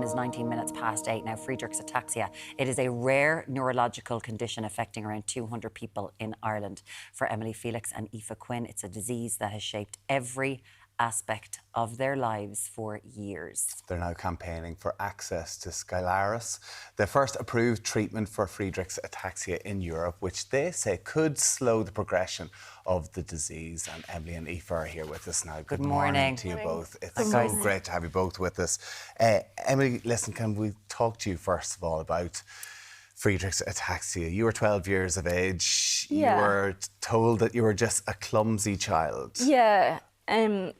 is 19 minutes past 8 now. Friedreich's ataxia. It is a rare neurological condition affecting around 200 people in Ireland. For Emily, Felix and Aoife Quinn, it's a disease that has shaped every aspect of their lives for years. They're now campaigning for access to Skyclarys, the first approved treatment for Friedreich's ataxia in Europe, which they say could slow the progression of the disease. And Emily and Aoife are here with us now. Good morning to you both. It's so great to have you both with us. Emily, listen, can we talk to you first of all about Friedreich's ataxia? You were 12 years of age. Yeah. You were told that you were just a clumsy child. Yeah.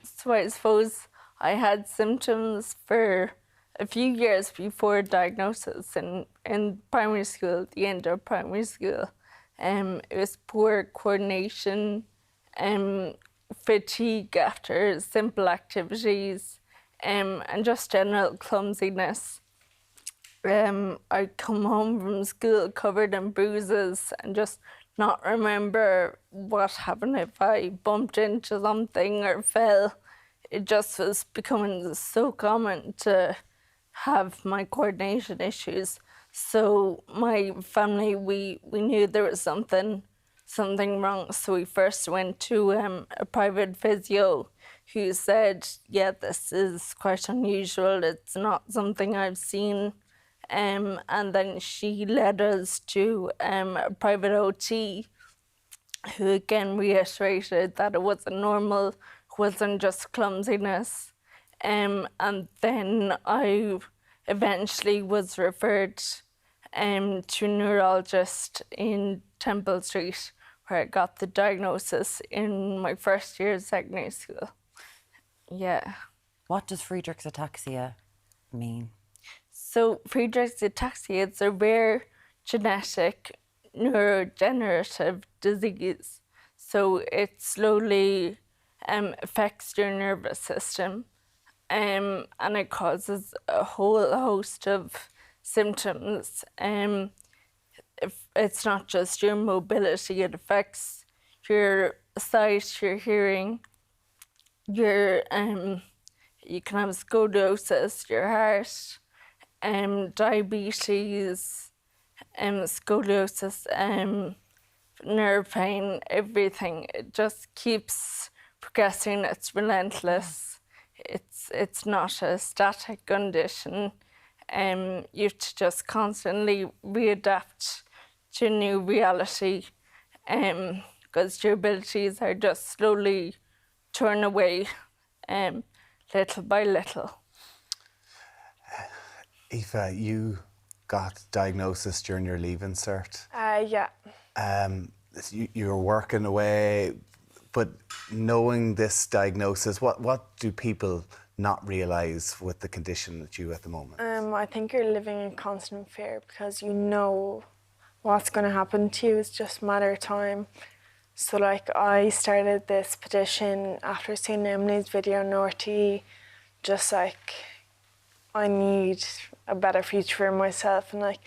So I suppose I had symptoms for a few years before diagnosis in primary school, the end of primary school. It was poor coordination, fatigue after simple activities, and just general clumsiness. I'd come home from school covered in bruises and just not remember what happened if I bumped into something or fell. It just was becoming so common to have my coordination issues. So my family, we knew there was something wrong. So we first went to a private physio who said, yeah, this is quite unusual. It's not something I've seen. And then she led us to a private OT who again reiterated that it wasn't normal, it wasn't just clumsiness. And then I eventually was referred to a neurologist in Temple Street, where I got the diagnosis in my first year of secondary school. Yeah. What does Friedreich's ataxia mean? So Friedreich's ataxia, it's a rare genetic neurodegenerative disease. So it slowly affects your nervous system, and it causes a whole host of symptoms. It's not just your mobility, it affects your sight, your hearing, your you can have scoliosis, your heart, diabetes, scoliosis, nerve pain, everything. It just keeps progressing. It's relentless. It's not a static condition. You have to just constantly readapt to a new reality, because your abilities are just slowly torn away, little by little. Aoife, you got diagnosis during your Leaving cert. Yeah. You were working away, but knowing this diagnosis, what do people not realise with the condition that you at the moment? I think you're living in constant fear because you know what's going to happen to you. It's just a matter of time. So like I started this petition after seeing Emily's video on RTE, just like I need a better future for myself, and like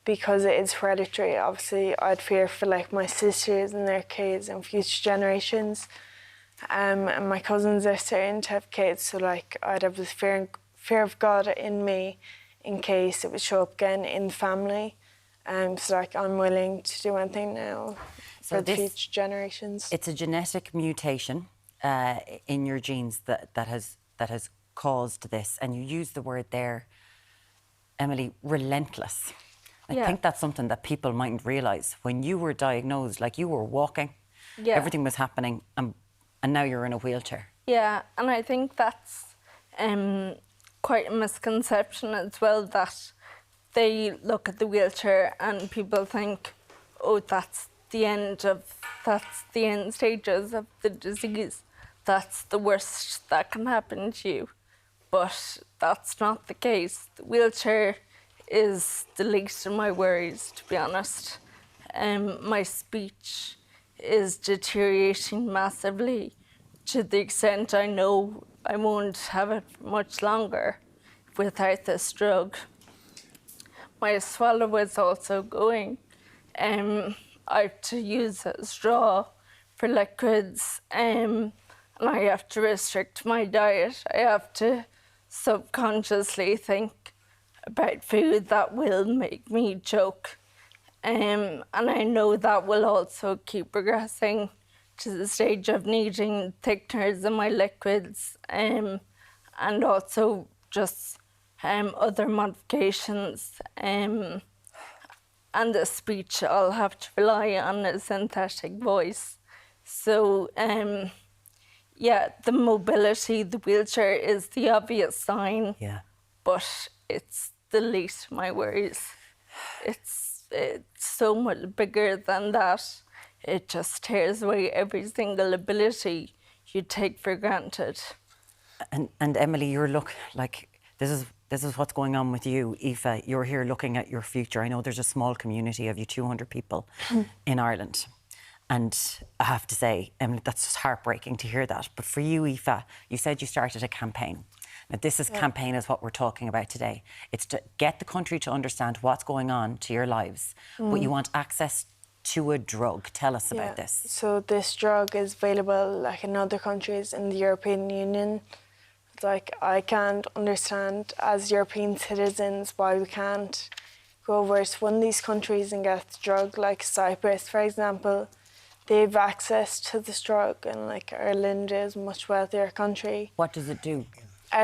because it is hereditary, obviously I'd fear for like my sisters and their kids and future generations. And my cousins are starting to have kids, so like I'd have this fear of God in me in case it would show up again in the family. So like I'm willing to do anything now for the future generations. It's a genetic mutation in your genes that has caused this, and you use the word there, Emily, relentless. I think that's something that people mightn't realise. When you were diagnosed, like you were walking, everything was happening, and now you're in a wheelchair. Yeah, and I think that's quite a misconception as well, that they look at the wheelchair and people think, oh, that's the end stages of the disease. That's the worst that can happen to you. But that's not the case. The wheelchair is the least of my worries, to be honest. My speech is deteriorating massively to the extent I know I won't have it much longer without this drug. My swallow is also going. I have to use a straw for liquids, and I have to restrict my diet. I have to subconsciously think, about food that will make me choke. And I know that will also keep progressing to the stage of needing thickeners in my liquids, and also just other modifications. And the speech I'll have to rely on a synthetic voice. So yeah, the mobility, the wheelchair is the obvious sign. Yeah. But it's the least of my worries. It's so much bigger than that. It just tears away every single ability you take for granted. And Emily, this is what's going on with you. Aoife, you're here looking at your future. I know there's a small community of you, 200 people in Ireland. And I have to say, Emily, that's just heartbreaking to hear that. But for you, Aoife, you said you started a campaign. Now, campaign is what we're talking about today. It's to get the country to understand what's going on to your lives, but you want access to a drug. Tell us about this. So this drug is available like in other countries in the European Union. Like, I can't understand as European citizens why we can't go over to one of these countries and get the drug, like Cyprus, for example. They have access to this drug, and like Ireland is a much wealthier country. What does it do?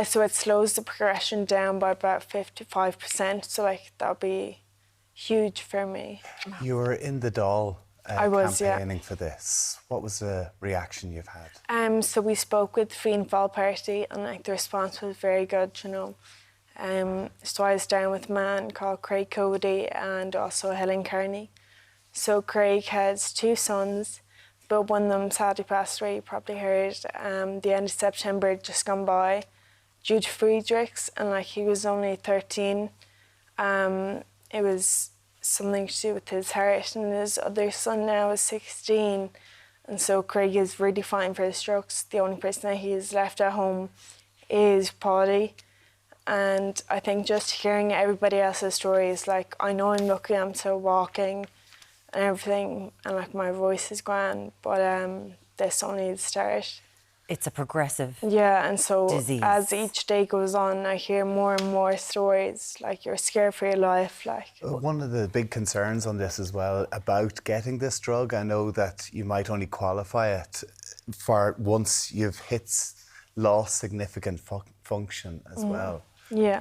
So it slows the progression down by about 55%. So like that would be huge for me. You were in the Dáil I was, campaigning for this. What was the reaction you've had? So we spoke with the Fianna Fáil party, and like the response was very good, you know. So I was down with a man called Craig Cody and also Helen Kearney. So Craig has 2 sons, but one of them sadly passed away. You probably heard the end of September just gone by due to Friedreich's, and like he was only 13. It was something to do with his heart, and his other son now is 16. And so Craig is really fighting for his strokes. The only person that he has left at home is Paddy. And I think just hearing everybody else's stories, like I know I'm lucky I'm still walking and everything, and like my voice is grand, but this only the start. It's a progressive and so disease. As each day goes on, I hear more and more stories, like you're scared for your life. Like one of the big concerns on this as well about getting this drug, I know that you might only qualify it for once you've lost significant function as well. Yeah.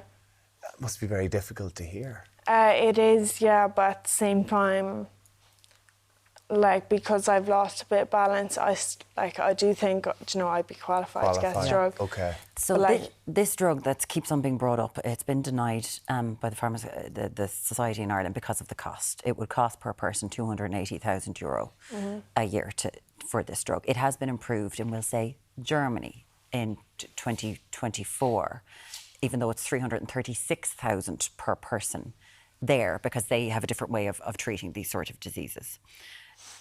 That must be very difficult to hear. It is, but at the same time, like because I've lost a bit of balance, I do think, you know, I'd be qualified to get this drug. Okay. So this drug that keeps on being brought up, it's been denied by the Society in Ireland because of the cost. It would cost per person €280,000 a year for this drug. It has been improved in, we'll say, Germany in 2024, even though it's 336,000 per person there, because they have a different way of treating these sort of diseases.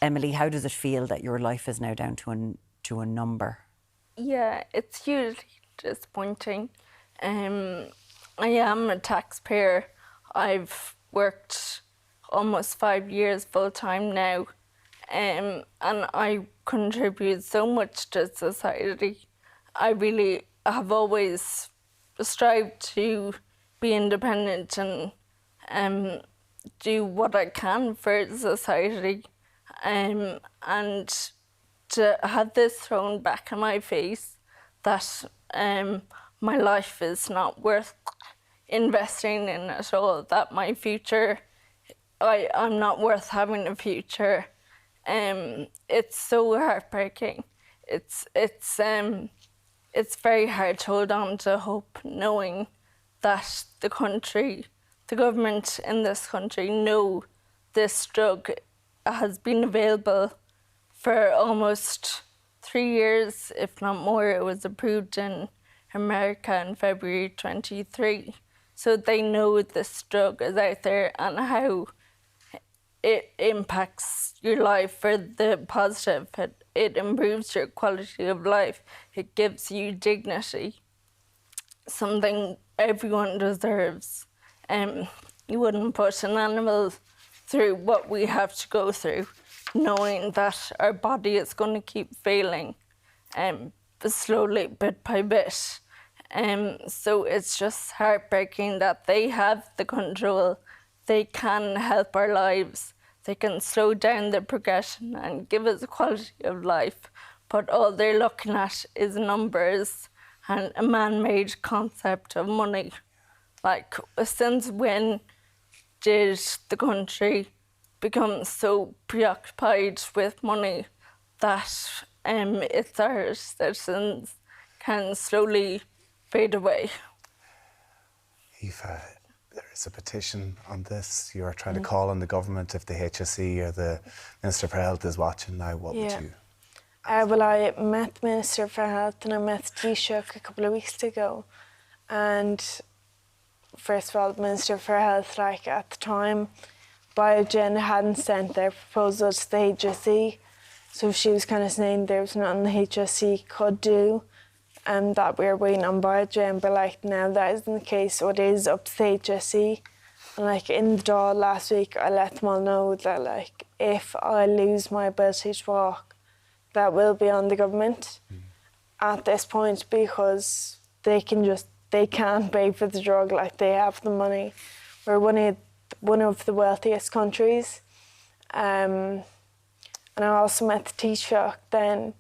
Emily, how does it feel that your life is now down to a number? Yeah, it's hugely disappointing. I am a taxpayer. I've worked almost 5 years full-time now, and I contribute so much to society. I really have always strived to be independent and do what I can for society. And to have this thrown back in my face, that my life is not worth investing in at all, that my future, I'm not worth having a future. It's so heartbreaking. It's very hard to hold on to hope, knowing that the government in this country know this drug has been available for almost 3 years, if not more. It was approved in America in February 23. So they know this drug is out there and how it impacts your life for the positive. It improves your quality of life. It gives you dignity, something everyone deserves. You wouldn't put an animal through what we have to go through, knowing that our body is going to keep failing, slowly, bit by bit. So it's just heartbreaking that they have the control. They can help our lives. They can slow down the progression and give us a quality of life. But all they're looking at is numbers and a man-made concept of money. Like, since when did the country become so preoccupied with money that its our citizens can slowly fade away? Aoife, there is a petition on this. You are trying to call on the government. If the HSE or the Minister for Health is watching now, what would you? Well, I met the Minister for Health and I met Taoiseach a couple of weeks ago. And first of all, the Minister for Health, like at the time, Biogen hadn't sent their proposal to the HSE. So she was kind of saying there was nothing the HSE could do and that we were waiting on Biogen. But like now that isn't the case, so it is up to the HSE. And like in the Dáil last week, I let them all know that like if I lose my ability to walk, that will be on the government at this point, because they can't pay for the drug, like they have the money. We're one of the wealthiest countries. And I also met the Taoiseach then,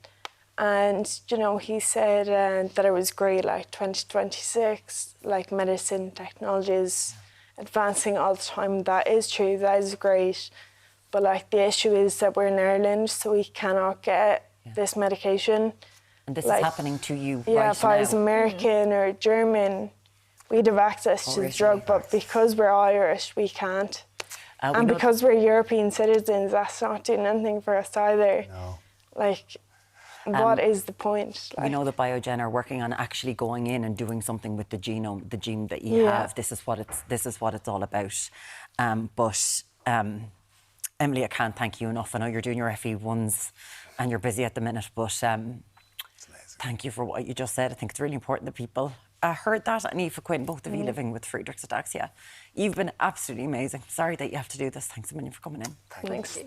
and you know, he said that it was great, like 2026, like medicine technology is advancing all the time. That is true, that is great. But like the issue is that we're in Ireland, so we cannot get this medication. And this like, is happening to you right now. Yeah, if I was American or German, we'd have access to the drug, but because we're Irish, we can't. And because we're European citizens, that's not doing anything for us either. No. Like, what is the point? We know that Biogen are working on actually going in and doing something with the genome, the gene that you have. This is what it's all about. Emily, I can't thank you enough. I know you're doing your FE1s and you're busy at the minute, but thank you for what you just said. I think it's really important that people heard that. And Aoife Quinn, both of you living with Friedreich's ataxia. You've been absolutely amazing. Sorry that you have to do this. Thanks a million for coming in. Thanks.